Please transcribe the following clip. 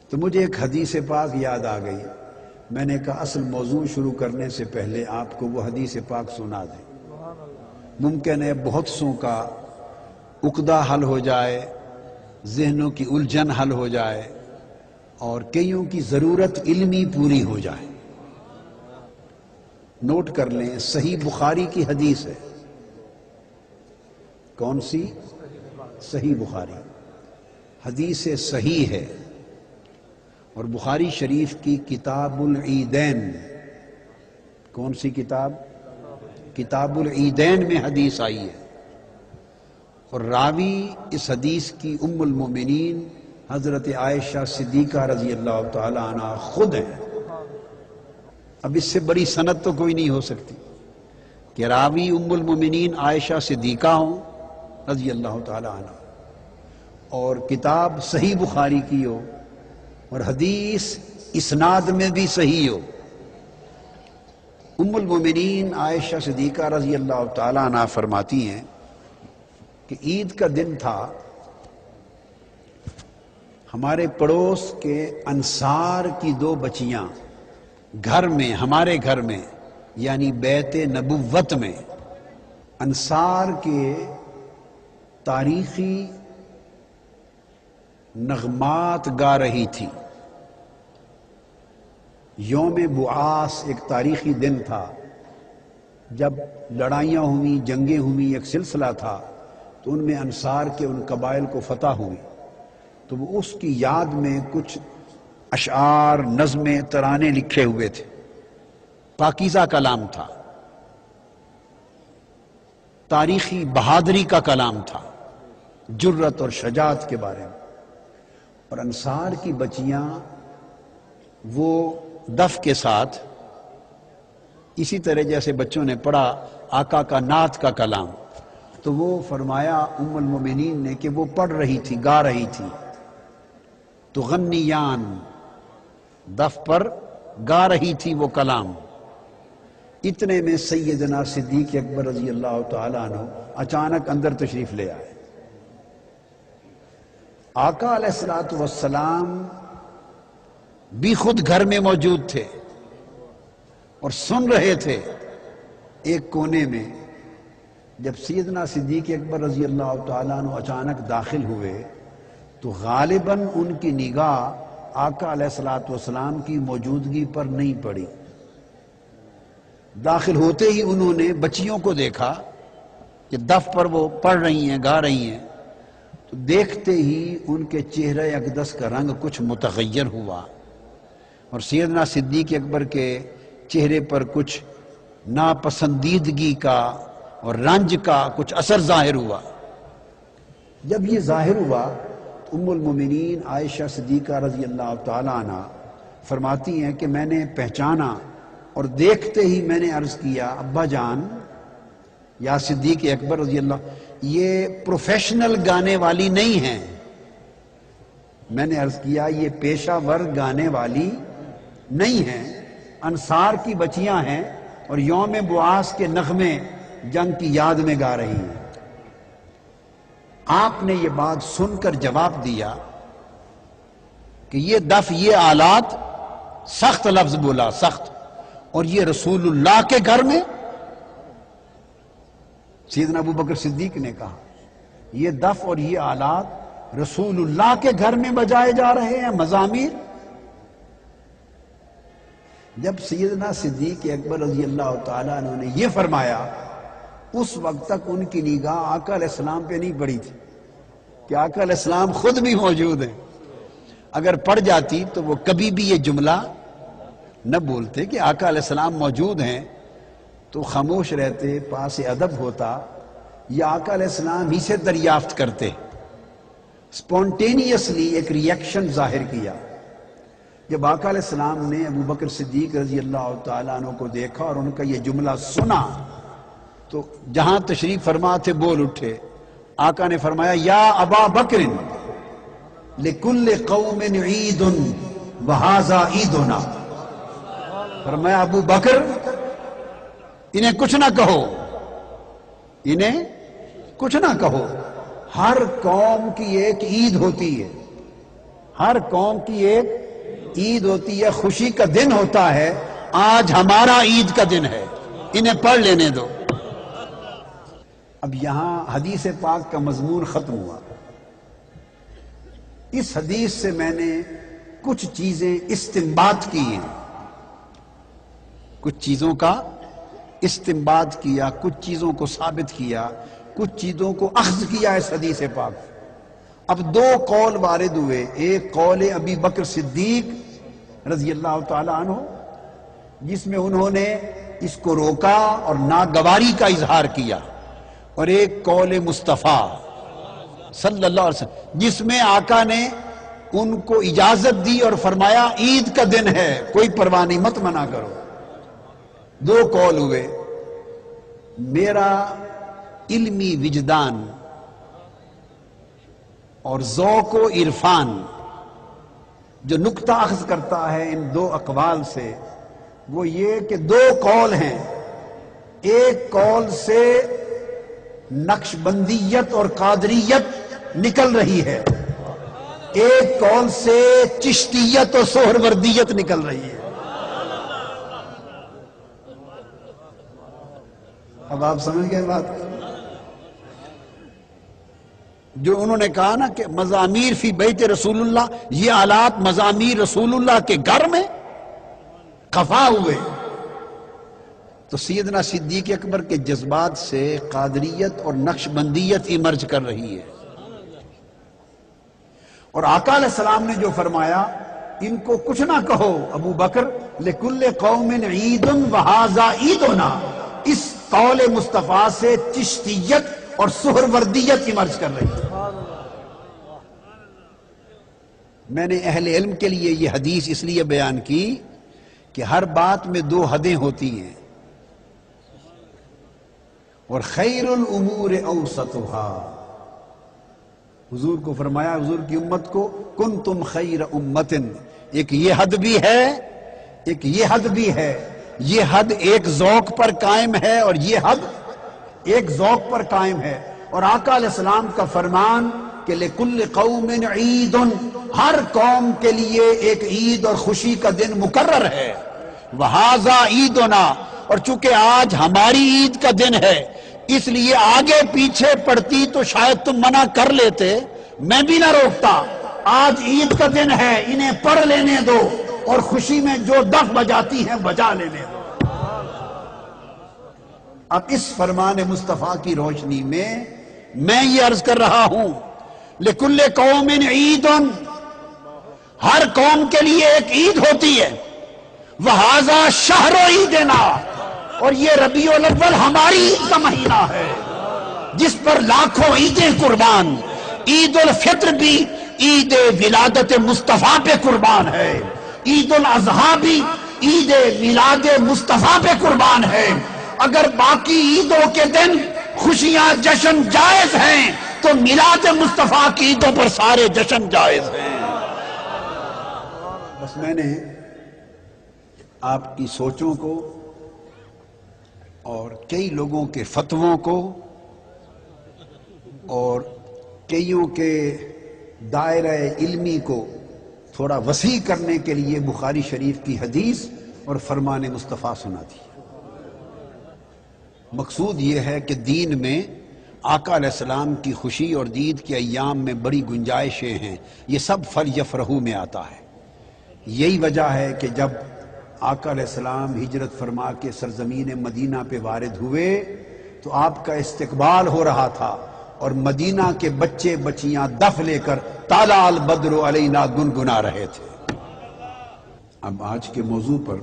تو مجھے ایک حدیث پاک یاد آ گئی. میں نے کہا اصل موضوع شروع کرنے سے پہلے آپ کو وہ حدیث پاک سنا دیں. ممکن ہے بہت سوں کا عقدہ حل ہو جائے، ذہنوں کی الجھن حل ہو جائے، اور کئیوں کی ضرورت علمی پوری ہو جائے. نوٹ کر لیں، صحیح بخاری کی حدیث ہے. کون سی؟ صحیح بخاری. حدیث صحیح ہے، اور بخاری شریف کی کتاب العیدین. کون سی کتاب؟ کتاب العیدین میں حدیث آئی ہے، اور راوی اس حدیث کی ام المومنین حضرت عائشہ صدیقہ رضی اللہ تعالی عنہ خود ہیں. اب اس سے بڑی سند تو کوئی نہیں ہو سکتی کہ راوی ام المومنین عائشہ صدیقہ ہوں رضی اللہ تعالی عنہ، اور کتاب صحیح بخاری کی ہو، اور حدیث اسناد میں بھی صحیح ہو. ام المومنین عائشہ صدیقہ رضی اللہ تعالی عنہ فرماتی ہیں کہ عید کا دن تھا، ہمارے پڑوس کے انصار کی 2 بچیاں گھر میں، ہمارے گھر میں یعنی بیت نبوت میں، انصار کے تاریخی نغمات گا رہی تھی. یوم بعاث ایک تاریخی دن تھا، جب لڑائیاں ہوئیں، جنگیں ہوئیں، ایک سلسلہ تھا، تو ان میں انصار کے ان قبائل کو فتح ہوئی. تو وہ اس کی یاد میں کچھ اشعار، نظمیں، ترانے لکھے ہوئے تھے. پاکیزہ کلام تھا، تاریخی بہادری کا کلام تھا، جرت اور شجاعت کے بارے میں. اور انصار کی بچیاں وہ دف کے ساتھ، اسی طرح جیسے بچوں نے پڑھا آقا کا نعت کا کلام، تو وہ فرمایا ام المومنین نے کہ وہ پڑھ رہی تھی، گا رہی تھی. تو غنیان، دف پر گا رہی تھی وہ کلام. اتنے میں سیدنا صدیق اکبر رضی اللہ تعالی عنہ اچانک اندر تشریف لے آئے. آقا علیہ الصلوۃ والسلام بھی خود گھر میں موجود تھے اور سن رہے تھے. ایک کونے میں جب سیدنا صدیق اکبر رضی اللہ تعالیٰ عنہ اچانک داخل ہوئے تو غالباً ان کی نگاہ آقا علیہ الصلوۃ والسلام کی موجودگی پر نہیں پڑی. داخل ہوتے ہی انہوں نے بچیوں کو دیکھا کہ دف پر وہ پڑھ رہی ہیں، گا رہی ہیں. تو دیکھتے ہی ان کے چہرہ اقدس کا رنگ کچھ متغیر ہوا، اور سیدنا صدیق اکبر کے چہرے پر کچھ ناپسندیدگی کا اور رنج کا کچھ اثر ظاہر ہوا. جب یہ ظاہر ہوا تو ام المومنین عائشہ صدیقہ رضی اللہ تعالی عنہ فرماتی ہیں کہ میں نے پہچانا، اور دیکھتے ہی میں نے عرض کیا ابا جان یا صدیق اکبر رضی اللہ، یہ پروفیشنل گانے والی نہیں ہیں. میں نے عرض کیا یہ پیشہ ور گانے والی نہیں ہیں، انصار کی بچیاں ہیں، اور یوم بعاث کے نغمے جنگ کی یاد میں گا رہی ہیں. آپ نے یہ بات سن کر جواب دیا کہ یہ دف، یہ آلات، سخت لفظ بولا، سخت، اور یہ رسول اللہ کے گھر میں. سیدنا ابو بکر صدیق نے کہا یہ دف اور یہ آلات رسول اللہ کے گھر میں بجائے جا رہے ہیں، مزامیر. جب سیدنا صدیق اکبر رضی اللہ تعالیٰ عنہ نے یہ فرمایا، اس وقت تک ان کی نگاہ آقا علیہ السلام پہ نہیں پڑی تھی کہ آقا علیہ السلام خود بھی موجود ہیں. اگر پڑ جاتی تو وہ کبھی بھی یہ جملہ نہ بولتے کہ آقا علیہ السلام موجود ہیں، تو خاموش رہتے، پاس ادب ہوتا، یا آقا علیہ السلام ہی سے دریافت کرتے. سپونٹینیسلی ایک ریئیکشن ظاہر کیا. جب آقا علیہ السلام نے ابو بکر صدیق رضی اللہ تعالیٰ عنہ کو دیکھا اور ان کا یہ جملہ سنا تو جہاں تشریف فرما تھے بول اٹھے. آقا نے فرمایا یا ابا بکر لکل قوم عید وہذا عیدنا. فرمایا ابو بکر انہیں کچھ نہ کہو، انہیں کچھ نہ کہو، ہر قوم کی ایک عید ہوتی ہے، ہر قوم کی ایک عید ہوتی ہے، خوشی کا دن ہوتا ہے، آج ہمارا عید کا دن ہے، انہیں پڑھ لینے دو۔ اب یہاں حدیث پاک کا مضمون ختم ہوا۔ اس حدیث سے میں نے کچھ چیزیں استنباط کی ہیں، کچھ چیزوں کا استنباط کیا، کچھ چیزوں کو ثابت کیا، کچھ چیزوں کو اخذ کیا اس حدیث پاک سے۔ اب دو قول وارد ہوئے، ایک قول ابی بکر صدیق رضی اللہ تعالی عنہ جس میں انہوں نے اس کو روکا اور ناگواری کا اظہار کیا، اور ایک قول مصطفیٰ صلی اللہ علیہ وسلم جس میں آقا نے ان کو اجازت دی اور فرمایا عید کا دن ہے، کوئی پرواہ نہیں، مت منع کرو۔ دو قول ہوئے۔ میرا علمی وجدان اور ذوق و عرفان جو نقطہ اخذ کرتا ہے ان دو اقوال سے، وہ یہ کہ دو قول ہیں۔ ایک قول سے نقش بندیت اور قادریت نکل رہی ہے، ایک قول سے چشتیت اور سہروردیت نکل رہی ہے۔ اب آپ سمجھ گئے بات؟ جو انہوں نے کہا نا کہ مزامیر فی بیت رسول اللہ، یہ آلات مزامیر رسول اللہ کے گھر میں خفا ہوئے، تو سیدنا صدیق اکبر کے جذبات سے قادریت اور نقش بندیت ایمرج کر رہی ہے۔ اور آقا علیہ السلام نے جو فرمایا ان کو کچھ نہ کہو ابو بکر، لکل قوم عید وہذا عیدنا، اس قول مصطفیٰ سے چشتیت اور سہروردیت ایمرج کر رہی ہے۔ میں نے اہل علم کے لیے یہ حدیث اس لیے بیان کی کہ ہر بات میں دو حدیں ہوتی ہیں، اور خیر الامور اوسطها، حضور کو فرمایا، حضور کی امت کو کنتم خیر امت، ایک یہ حد بھی ہے، ایک یہ حد بھی ہے، یہ حد ایک ذوق پر قائم ہے اور یہ حد ایک ذوق پر قائم ہے۔ اور آقا علیہ السلام کا فرمان کہ لِكُلِّ قَوْمٍ عِيدٌ، ہر قوم کے لیے ایک عید اور خوشی کا دن مقرر ہے، وَهَذَا عِيدُنَا، اور چونکہ آج ہماری عید کا دن ہے اس لیے آگے پیچھے پڑتی تو شاید تم منع کر لیتے، میں بھی نہ روکتا۔ آج عید کا دن ہے، انہیں پڑھ لینے دو، اور خوشی میں جو دف بجاتی ہیں بجا لینے دو۔ اب اس فرمان مصطفیٰ کی روشنی میں یہ عرض کر رہا ہوں، لِكُلِّ قَوْمٍ عِيدٌ، ہر قوم کے لیے ایک عید ہوتی ہے، وَهَذَا شَهْرُ عِيدِنَا، اور یہ ربیع الاول ہماری عید کا مہینہ ہے جس پر لاکھوں عیدیں قربان۔ عید الفطر بھی عید ولادت مصطفیٰ پہ قربان ہے، عید الاضحیٰ بھی عید میلاد مصطفیٰ پہ قربان ہے۔ اگر باقی عیدوں کے دن خوشیاں جشن جائز ہیں تو میلاد مصطفیٰ کی عیدوں پر سارے جشن جائز ہیں۔ بس میں نے آپ کی سوچوں کو اور کئی لوگوں کے فتووں کو اور کئیوں کے دائرہ علمی کو تھوڑا وسیع کرنے کے لیے بخاری شریف کی حدیث اور فرمان مصطفیٰ سنا دی۔ مقصود یہ ہے کہ دین میں آقا علیہ السلام کی خوشی اور عید کے ایام میں بڑی گنجائشیں ہیں، یہ سب فلیفرحوا میں آتا ہے۔ یہی وجہ ہے کہ جب آقا علیہ السلام ہجرت فرما کے سرزمین مدینہ پہ وارد ہوئے تو آپ کا استقبال ہو رہا تھا، اور مدینہ کے بچے بچیاں دف لے کر طلع البدر علینا گنگنا رہے تھے۔ اب آج کے موضوع پر